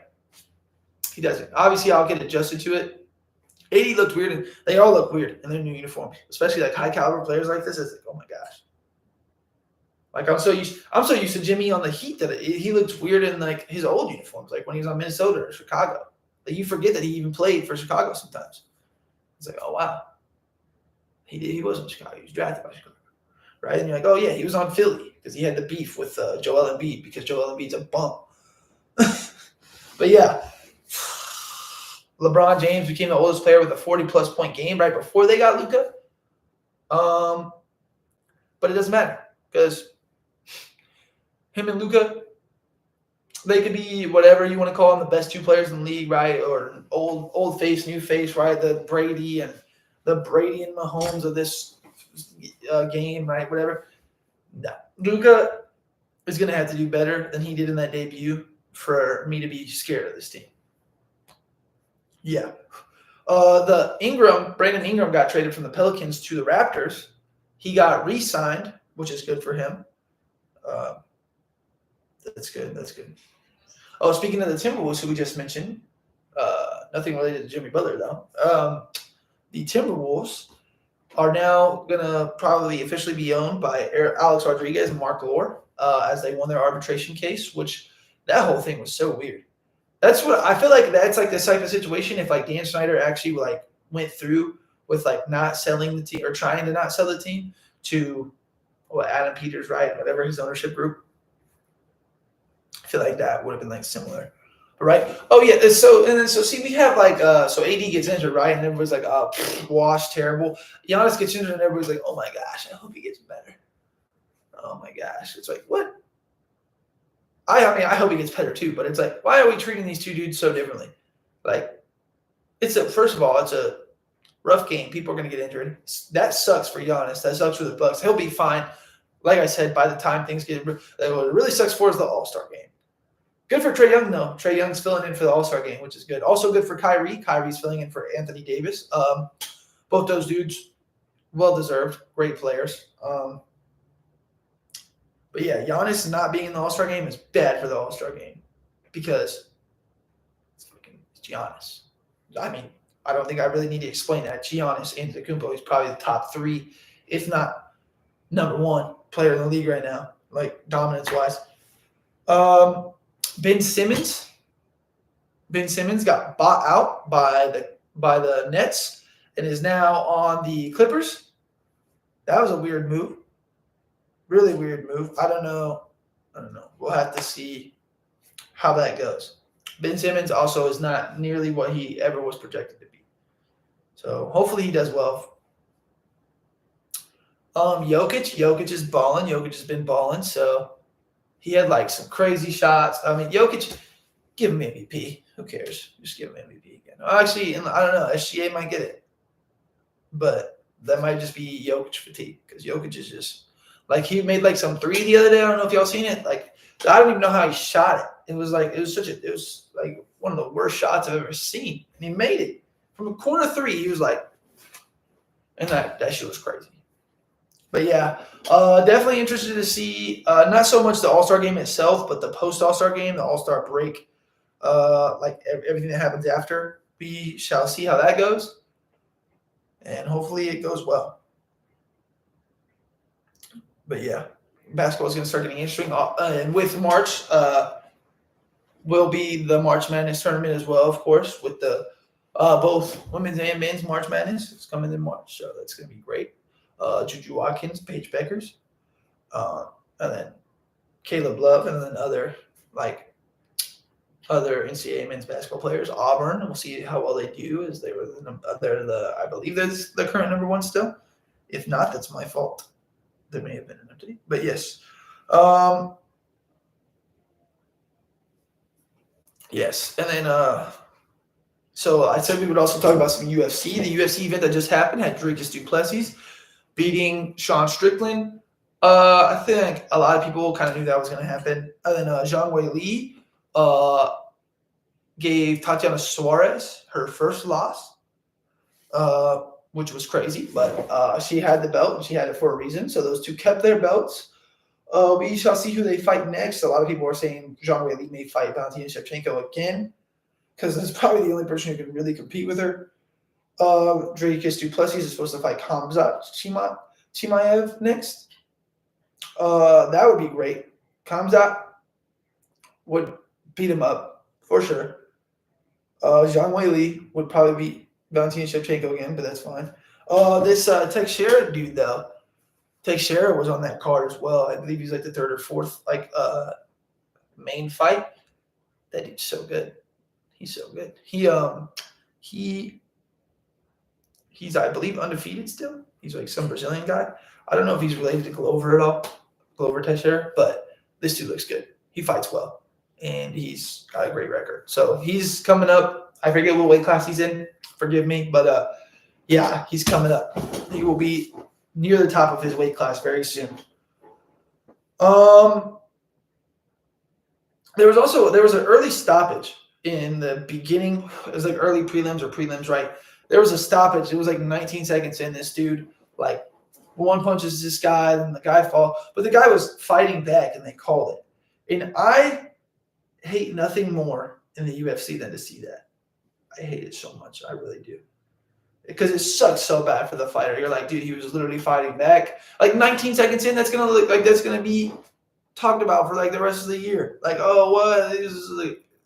A: He doesn't. Obviously, I'll get adjusted to it. 80 looked weird, and they all look weird in their new uniforms, especially like high caliber players like this. It's like, oh my gosh. Like I'm so used to Jimmy on the Heat that he looks weird in like his old uniforms, like when he was on Minnesota or Chicago. Like you forget that he even played for Chicago sometimes. It's like, oh wow. He was in Chicago. He was drafted by Chicago. Right? And you're like, oh yeah, he was on Philly because he had the beef with Joel Embiid because Joel Embiid's a bum. But yeah, LeBron James became the oldest player with a 40-plus point game right before they got Luka. But it doesn't matter because him and Luka They could be whatever you want to call them, the best two players in the league, right? Or old face, new face, right? The Brady and Mahomes of this game, right? Whatever. No, Luka is going to have to do better than he did in that debut for me to be scared of this team. Yeah. Brandon Ingram got traded from the Pelicans to the Raptors. He got re-signed, which is good for him. That's good. That's good. Oh, speaking of the Timberwolves, who we just mentioned, nothing related to Jimmy Butler, though. The Timberwolves are now going to probably officially be owned by Alex Rodriguez and Mark Lore as they won their arbitration case, which that whole thing was so weird. That's what I feel like. That's like this type of situation. If like Dan Snyder actually like went through with like not selling the team or trying to not sell the team to Adam Peters, right? Whatever his ownership group. I feel like that would have been like similar. Right. Oh yeah. So see, we have like so AD gets injured, right? And everybody's like, oh, wash, terrible. Giannis gets injured, and everybody's like, oh my gosh, I hope he gets better. Oh my gosh, it's like what? I mean, I hope he gets better too, but it's like, why are we treating these two dudes so differently? Like, first of all, it's a rough game. People are going to get injured. That sucks for Giannis. That sucks for the Bucks. He'll be fine. Like I said, by the time things get, what it really sucks for is the All-Star game. Good for Trae Young, though. Trae Young's filling in for the All-Star game, which is good. Also good for Kyrie. Kyrie's filling in for Anthony Davis. Both those dudes, well-deserved, great players. But yeah, Giannis not being in the All-Star game is bad for the All-Star game because it's Giannis. I mean, I don't think I really need to explain that. Giannis Antetokounmpo is probably the top 3, if not number 1 player in the league right now, like dominance-wise. Ben Simmons got bought out by the Nets and is now on the Clippers. That was a weird move. Really weird move. I don't know. We'll have to see how that goes. Ben Simmons also is not nearly what he ever was projected to be. So hopefully he does well. Jokic is balling. Jokic has been balling. So he had like some crazy shots. I mean, Jokic, give him MVP. Who cares? Just give him MVP again. Actually, I don't know. SGA might get it. But that might just be Jokic fatigue because Jokic is just like he made like some 3 the other day. I don't know if y'all seen it. Like I don't even know how he shot it. It was like one of the worst shots I've ever seen. And he made it from a corner 3. He was like, and that shit was crazy. But yeah, definitely interested to see not so much the All-Star game itself, but the post-All-Star game, the All-Star break, like everything that happens after. We shall see how that goes, and hopefully it goes well. But yeah, basketball is going to start getting interesting. And with March will be the March Madness tournament as well, of course, with the both women's and men's March Madness. It's coming in March, so that's going to be great. Juju Watkins, Paige Beckers, and then Caleb Love, and then other NCAA men's basketball players. Auburn, we'll see how well they do, as they're I believe they're the current number 1 still. If not, that's my fault. There may have been an update, but yes. Yes, and then so I said we would also talk about some UFC. The UFC event that just happened had Dricus du Plessis beating Sean Strickland. I think a lot of people kind of knew that was going to happen. And then Zhang Weili gave Tatiana Suarez her first loss, which was crazy. But she had the belt, and she had it for a reason. So those two kept their belts. We shall see who they fight next. A lot of people are saying Zhang Weili may fight Valentina Shevchenko again because it's probably the only person who can really compete with her. Dricus du Plessis is supposed to fight Khamzat Chimaev next. That would be great. Khamzat would beat him up for sure. Zhang Weili would probably beat Valentina Shevchenko again, but that's fine. This Teixeira dude, though, Teixeira was on that card as well. I believe he's like the 3rd or 4th main fight. That dude's so good. He's so good. He's, I believe, undefeated still. He's like some Brazilian guy. I don't know if he's related to Glover at all, Glover Teixeira, but this dude looks good. He fights well. and he's got a great record. So he's coming up. I forget what weight class he's in. Forgive me, but yeah, he's coming up. He will be near the top of his weight class very soon. There was an early stoppage in the beginning. It was like early prelims, right? There was a stoppage. It was like 19 seconds in. This dude like one punches this guy, and the guy fall. But the guy was fighting back, and they called it. And I hate nothing more in the UFC than to see that. I hate it so much. I really do. Because it sucks so bad for the fighter. You're like, dude, he was literally fighting back. Like 19 seconds in, that's gonna look like that's gonna be talked about for like the rest of the year. Like, oh, what?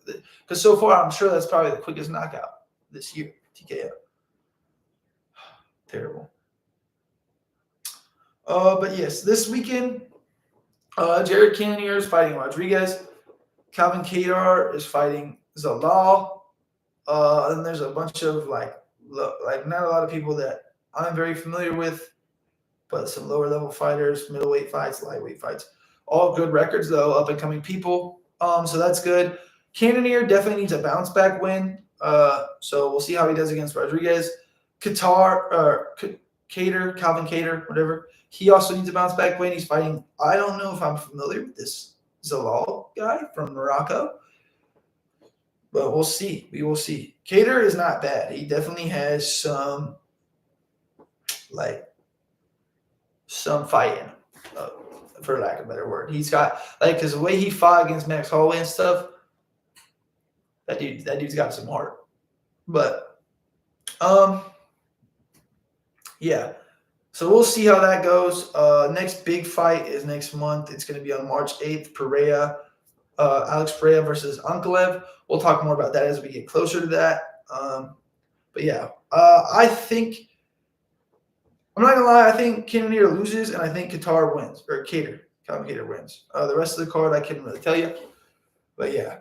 A: Because so far, I'm sure that's probably the quickest knockout this year. TKO. Terrible. But yes, this weekend, Jared Cannonier is fighting Rodriguez. Calvin Kattar is fighting Zalal. And there's a bunch of like not a lot of people that I'm very familiar with, but some lower level fighters, middleweight fights, lightweight fights. All good records though, up and coming people. So that's good. Cannonier definitely needs a bounce back win. So we'll see how he does against Rodriguez. Calvin Kattar, whatever. He also needs a bounce back win. He's fighting. I don't know if I'm familiar with this Zalal guy from Morocco, but we'll see. We will see. Kattar is not bad. He definitely has some fight in him, for lack of a better word. He's got because the way he fought against Max Holloway and stuff, that dude's got some heart. But yeah. So we'll see how that goes. Next big fight is next month. It's going to be on March 8th. Alex Pereira versus Ankalev. We'll talk more about that as we get closer to that. But yeah, I think I'm not gonna lie. I think Cannonier loses, and I think Calvin Kattar wins. The rest of the card I couldn't really tell you, but yeah.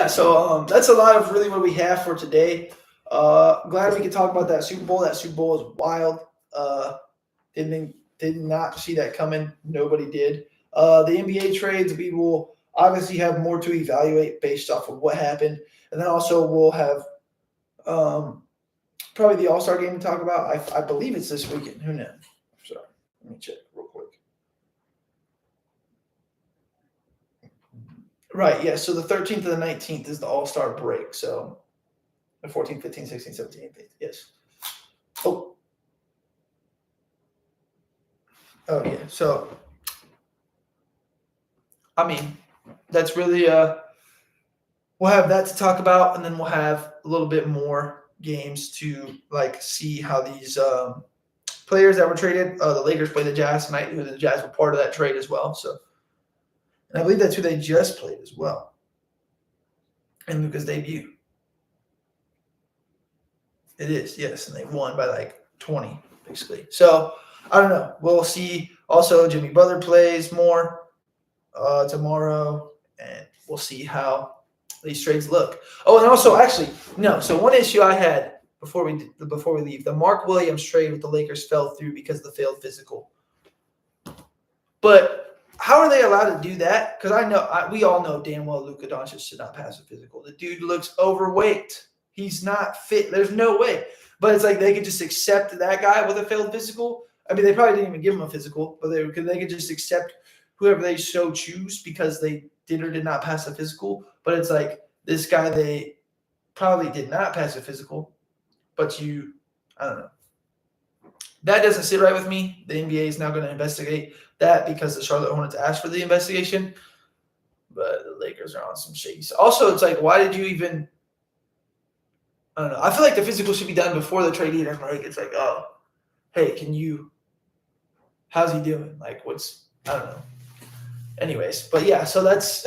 A: So that's a lot of really what we have for today. Glad we could talk about that Super Bowl. That Super Bowl is wild. Did not see that coming. Nobody did. The NBA trades, we will obviously have more to evaluate based off of what happened. And then also we'll have probably the All-Star game to talk about. I believe it's this weekend. Who knows? Sorry. Let me check real quick. Right, yeah. So the 13th to the 19th is the All-Star break. So the 14th, 15th, 16th, 17th, 18th. Yes. Oh, yeah. So, I mean, that's really we'll have that to talk about, and then we'll have a little bit more games to see how these players that were traded. The Lakers play the Jazz tonight. The Jazz were part of that trade as well. So, and I believe that's who they just played as well in Luka's debut. It is, yes, and they won by 20, basically. So, I don't know. We'll see. Also, Jimmy Butler plays more tomorrow, and we'll see how these trades look. Oh, and also, actually, no. So one issue I had before we leave, the Mark Williams trade with the Lakers fell through because of the failed physical. But how are they allowed to do that? Because we all know damn well Luka Doncic should not pass a physical. The dude looks overweight. He's not fit. There's no way. But it's they could just accept that guy with a failed physical. I mean, they probably didn't even give him a physical, but they could just accept whoever they so choose because they did or did not pass a physical. But it's this guy, they probably did not pass a physical, but I don't know. That doesn't sit right with me. The NBA is now going to investigate that because the Charlotte Hornets asked for the investigation. But the Lakers are on some shaky. Also, it's why did you even – I don't know. I feel like the physical should be done before the trade either. It's oh, hey, how's he doing? I don't know. Anyways, but yeah, so that's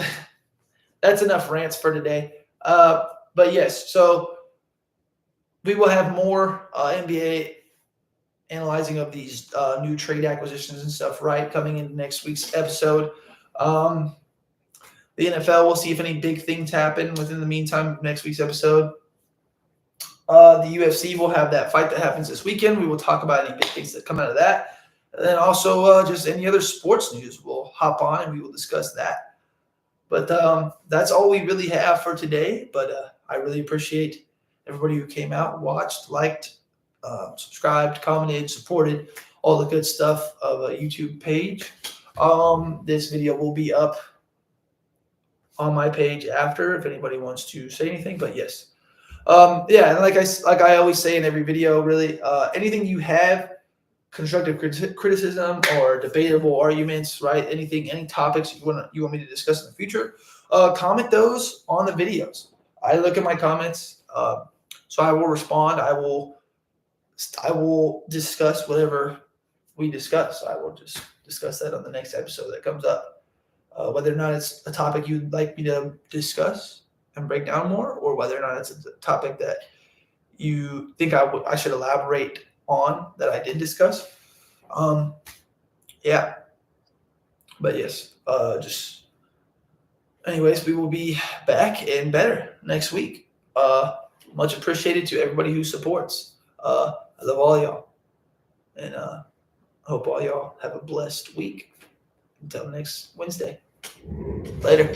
A: enough rants for today. But yes, so we will have more NBA analyzing of these new trade acquisitions and stuff, right, coming in next week's episode. The NFL, we'll see if any big things happen within the meantime of next week's episode. The UFC will have that fight that happens this weekend. We will talk about any big things that come out of that. And then also just any other sports news we'll hop on and we will discuss that. But that's all we really have for today. But I really appreciate everybody who came out, watched, liked, subscribed, commented, supported, all the good stuff of a YouTube page. This video will be up on my page after if anybody wants to say anything. But yes, yeah, and like I always say in every video, really, anything you have, constructive criticism or debatable arguments, right? Any topics you want me to discuss in the future, comment those on the videos. I look at my comments, so I will respond. I will discuss whatever we discuss. I will just discuss that on the next episode that comes up, whether or not it's a topic you'd like me to discuss and break down more, or whether or not it's a topic that you think I should elaborate on that I did discuss. Yeah, but yes, just anyways, we will be back and better next week. Much appreciated to everybody who supports. I love all y'all, and hope all y'all have a blessed week. Until next Wednesday. Later.